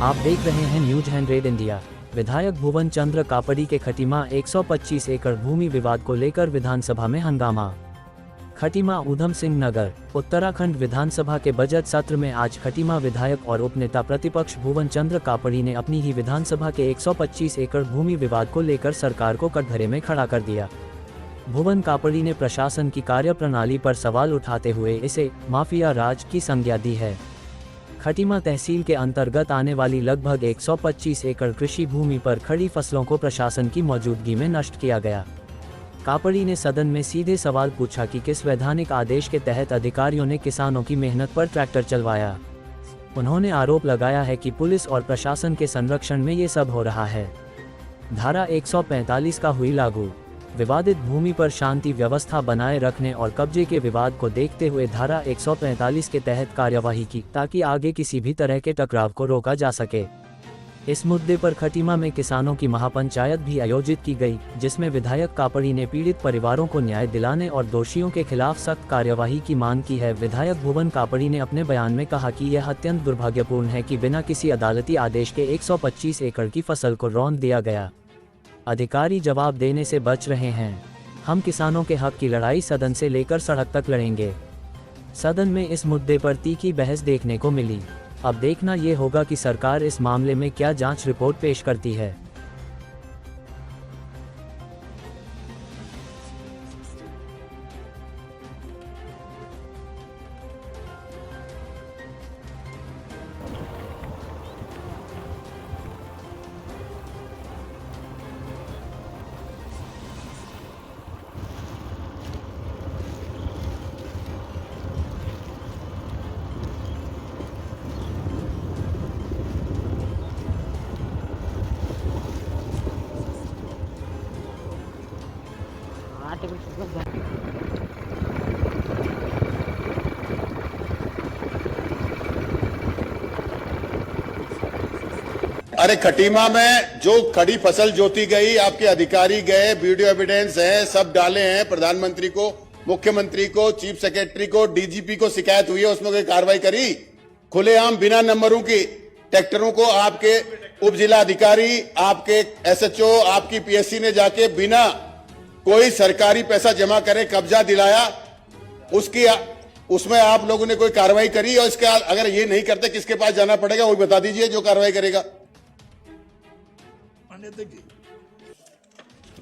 आप देख रहे हैं न्यूज 100 इंडिया। विधायक भुवन चंद्र कापड़ी के खटीमा 125 एकड़ भूमि विवाद को लेकर विधानसभा में हंगामा। खटीमा ऊधम सिंह नगर उत्तराखंड विधानसभा के बजट सत्र में आज खटीमा विधायक और उपनेता प्रतिपक्ष भुवन चंद्र कापड़ी ने अपनी ही विधानसभा के 125 एकड़ भूमि विवाद को लेकर सरकार को कटघरे में खड़ा कर दिया। भुवन कापड़ी ने प्रशासन की कार्यप्रणाली पर सवाल उठाते हुए इसे माफिया राज की संज्ञा दी है। खटीमा तहसील के अंतर्गत आने वाली लगभग 125 एकड़ कृषि भूमि पर खड़ी फसलों को प्रशासन की मौजूदगी में नष्ट किया गया। कापड़ी ने सदन में सीधे सवाल पूछा कि किस वैधानिक आदेश के तहत अधिकारियों ने किसानों की मेहनत पर ट्रैक्टर चलवाया। उन्होंने आरोप लगाया है कि पुलिस और प्रशासन के संरक्षण में ये सब हो रहा है। धारा 145 का हुई लागू। विवादित भूमि पर शांति व्यवस्था बनाए रखने और कब्जे के विवाद को देखते हुए धारा 145 के तहत कार्यवाही की ताकि आगे किसी भी तरह के टकराव को रोका जा सके। इस मुद्दे पर खटीमा में किसानों की महापंचायत भी आयोजित की गई, जिसमें विधायक कापड़ी ने पीड़ित परिवारों को न्याय दिलाने और दोषियों के खिलाफ सख्त कार्यवाही की मांग की है। विधायक भुवन कापड़ी ने अपने बयान में कहा कि यह अत्यंत दुर्भाग्यपूर्ण है कि बिना किसी अदालती आदेश के 125 एकड़ की फसल को रौंद दिया गया। अधिकारी जवाब देने से बच रहे हैं। हम किसानों के हक की लड़ाई सदन से लेकर सड़क तक लड़ेंगे। सदन में इस मुद्दे पर तीखी बहस देखने को मिली। अब देखना ये होगा कि सरकार इस मामले में क्या जांच रिपोर्ट पेश करती है। अरे खटीमा में जो खड़ी फसल जोती गई, आपके अधिकारी गए, वीडियो एविडेंस है, सब डाले हैं। प्रधानमंत्री को, मुख्यमंत्री को, चीफ सेक्रेटरी को, डीजीपी को शिकायत हुई है, उसमें कोई कार्रवाई करी? खुलेआम बिना नंबरों की ट्रैक्टरों को आपके उप जिला अधिकारी, आपके एसएचओ, आपकी पीएससी ने जाके बिना कोई सरकारी पैसा जमा करे कब्जा दिलाया। उसमें आप लोगों ने कोई कार्रवाई करी? और इसका अगर ये नहीं करते किसके पास जाना पड़ेगा वो बता दीजिए जो कार्रवाई करेगा।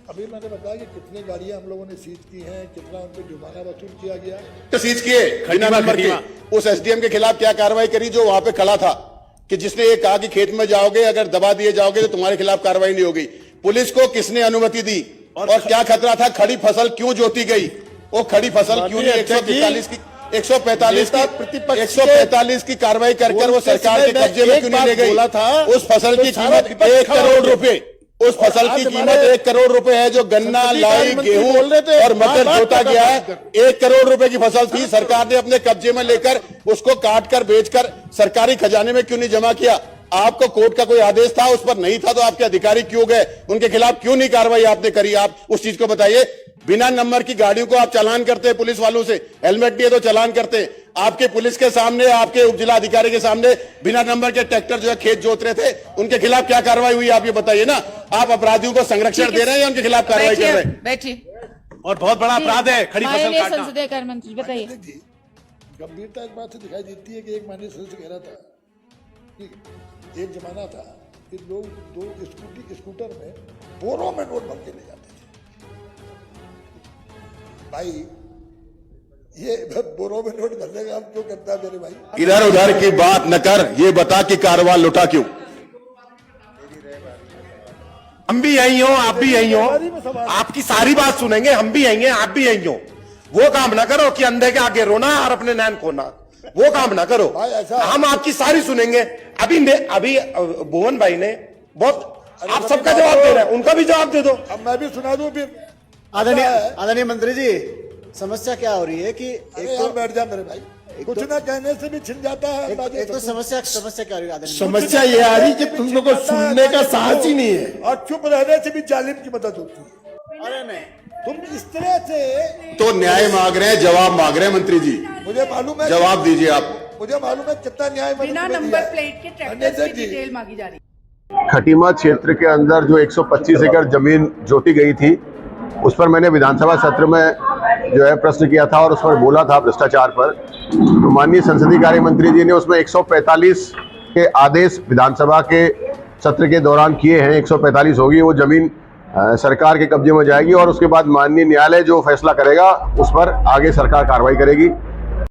अभी मैंने बताया कि कितनी गाड़ियां हम लोगों ने सीज की हैं, कितना उन पर जुर्माना वसूल किया गया। तो सीज किए बिना नंबर के उस एसडीएम के खिलाफ क्या कार्रवाई करी जो वहां पे खड़ा था कि जिसने ये कहा कि खेत में जाओगे, अगर दबा दिए जाओगे तो तुम्हारे खिलाफ कार्रवाई नहीं होगी? पुलिस को किसने अनुमति दी और क्या खतरा था? खड़ी फसल क्यों जोती गई? वो खड़ी फसल क्यों नहीं 145 की कार्रवाई कर वो सरकार के कब्जे में क्यों नहीं ले गई? उस फसल की कीमत 1 करोड़ रुपए, उस फसल की कीमत 1 करोड़ रुपए है जो गन्ना, लाई, गेहूं और मटर जोता गया है। 1 करोड़ रुपए की फसल थी, सरकार ने अपने कब्जे में लेकर उसको काट कर बेचकर सरकारी खजाने में क्यों नहीं जमा किया? आपको कोर्ट का कोई आदेश था, उस पर नहीं था, तो आपके अधिकारी क्यों गए? उनके खिलाफ क्यों नहीं कार्रवाई आपने करी? आप उस चीज को बताइए। बिना नंबर की गाड़ियों को आप चालान करते हैं पुलिस वालों से, हेलमेट नहीं है तो चालान करते हैं। आपके पुलिस के सामने, आपके उप जिला अधिकारी के सामने बिना नंबर के ट्रैक्टर जो है खेत जोत रहे थे, उनके खिलाफ क्या कार्रवाई हुई आप ये बताइए ना। आप अपराधियों को संरक्षण दे रहे हैं या उनके खिलाफ कार्रवाई कर रहे हैं? बैठिए। और बहुत बड़ा अपराध है खड़ी फसल काटना। संसदीय कार्य मंत्री बताइए। गंभीरता इस बात से दिखाई देती है कि एक माननीय सदस्य कह रहा था कि एक जमाना था कि लोग 2 स्कूटर में बोरों में नोट भर के ले जाते थे। भाई ये बोरों में नोट भरने का हम क्यों करता है मेरे भाई? इधर उधर की बात न कर, ये बता कि कारवां लुटा क्यों? हम भी यही हो, आप भी यही हो, आपकी सारी बात सुनेंगे, हम भी यही हैं, आप भी यही हो। वो काम ना करो कि अंधे के आगे रोना और अपने नैन खोना, वो काम ना करो। हम आपकी सारी सुनेंगे। अभी भुवन भाई ने बहुत, आप सबका जवाब दे रहे हैं, उनका भी जवाब दे दो। अब मैं भी सुना दूं फिर। आदरणीय मंत्री जी, समस्या क्या हो रही है कि एक तो बैठ जा मेरे भाई, कुछ ना कहने से भी छिन जाता है। एक तो समस्या क्या हो रही है? समस्या ये आ रही कि तुम लोगों को सुनने का साहस ही नहीं है और चुप रहने से भी जालिम की मदद होती है। अरे नहीं, तुम इस तरह से तो न्याय मांग रहे हैं, जवाब मांग रहे हैं मंत्री जी, मुझे मालूम है। जवाब दीजिए आप। मुझे मालूम है कितना न्याय बिना नंबर प्लेट के ट्रैक्टर्स की डिटेल मांगी जा रही है। खटीमा क्षेत्र के अंदर जो 125 एकड़ जमीन जोती गई थी, उस पर मैंने विधानसभा सत्र में जो है प्रश्न किया था और उस पर बोला था भ्रष्टाचार पर। तो माननीय संसदीय कार्य मंत्री जी ने उसमें 145 के आदेश विधानसभा के सत्र के दौरान किए हैं। 145 होगी, वो जमीन सरकार के कब्जे में जाएगी और उसके बाद माननीय न्यायालय जो फैसला करेगा उस पर आगे सरकार कार्रवाई करेगी।